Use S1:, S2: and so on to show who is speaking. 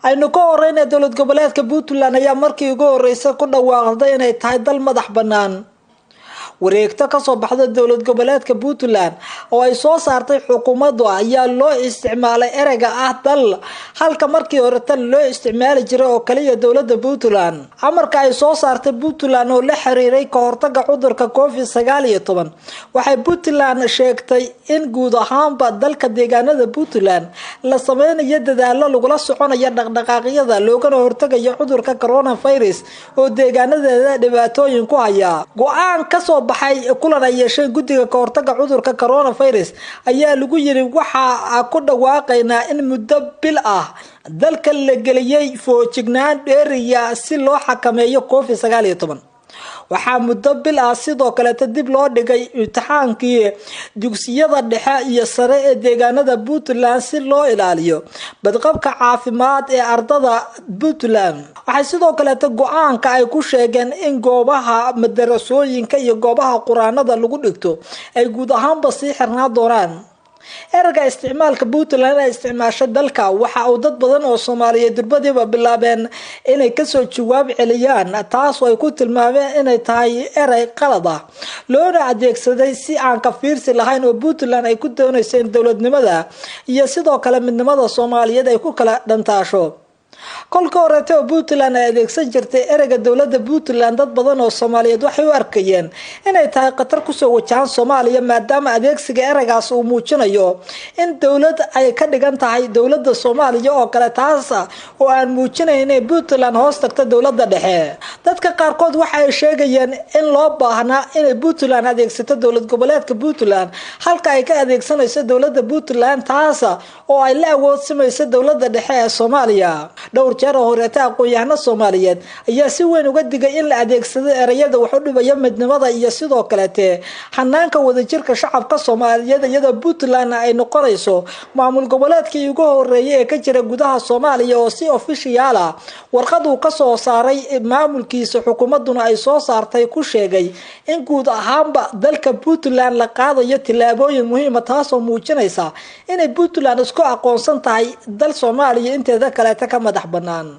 S1: aynu ka horeynaa dowlad goboleedka Puntland ayaa markii ugu horeysay ku dhawaaqday inay tahay dal madax banaan wareegta ka soo baxda dowlad goboleedka Puntland oo ay soo saartay xukuumaddu ayaa loo isticmaalay ereyga ah dal halka markii hore tan loo isticmaali jiray oo kaliya dowladda Puntland amarka ay soo saartay Puntland oo la xiriiray ka hortagga cudurka COVID-19 waxay Puntland sheegtay in guud ahaanba dalka deegaanada Puntland la sameeyo dadaalo lagu soconayo dhaqdhaqaaqyada loogana hortagayo cudurka coronavirus oo deegaanadeeda dhibaatooyin ku haya go'aan ka soo baxay kulan ay yeesheen guddiga ka hortagga cudurka coronavirus ayaa lagu yiri waxa ku dhawaaqaynaa in muddo bil ah dalka la geliyay foojignaan dheeriya si loo xakameeyo COVID-19 waxaa muddo bil ah sidoo kale dib loo dhigay imtixaankii dugsiyada dhexe iyo sare ee deegaanada Puntland si loo ilaaliyo badqabka caafimaad ee ardada Puntland waxay sidoo kale go'aanka ay ku sheegeen in goobaha madarasooyinka iyo goobaha quraanada lagu dhigto ay guud ahaanba sii xirnaa doonaan erga isticmaalka Puntland ay isticmaashay dalka waxa uu dad badan oo Soomaaliyeed durbadiiba bilaabeen inay ka soo jawaab celiyaan taas oo ay ku tilmaameen inay tahay eray qalad ah loona adeegsaday si aan ka fiirsi lahayn oo Puntland ay ku doonayso dowladnimada iyo sidoo kale midnimada Soomaaliyeed ay ku kala dhantaasho kolka horeeto Puntland ay adeegsan jirtay ereyga dowladda Puntland dad badan oo Soomaaliyeed waxay u arkayeen inay tahay qatar ku soo wajahan Soomaaliya maadaama adeegsiga ereygaas uu muujinayo in dowlad ay ka dhigan tahay dowladda Soomaaliya oo kale taas oo aan muujinayn in Puntland hoos tagto dowladda dhexe dadka qaarkood waxay sheegayeen in loo baahnaa in Puntland adeegsato dowlad goboleedka Puntland halka ay ka adeegsanayso dowladda Puntland taas oo ay la awoodsamayso dowladda dhexe ee Soomaaliya dhowr jeer horeeta aqoon-yahano Soomaaliyeed ayaa si weyn uga digay in la adeegsado erayada wax u dhibaya midnimada iyo sidoo kale xanaanka wadajirka shacabka Soomaaliyeed iyadoo Puntland ay noqonayso maamul goboleedkii ugu horeeyay ee ka jira gudaha Soomaaliya oo si official ah warqad uu ka soo saaray maamulkiisa xukuumaduna ay soo saartay ku sheegay in guud ahaanba dalka Puntland la qaadayo tilaabooyin muhiim ah taas oo muujinaysa in Puntland isku aqoonsan tahay dal Soomaaliya inteeda kale ka madax banaan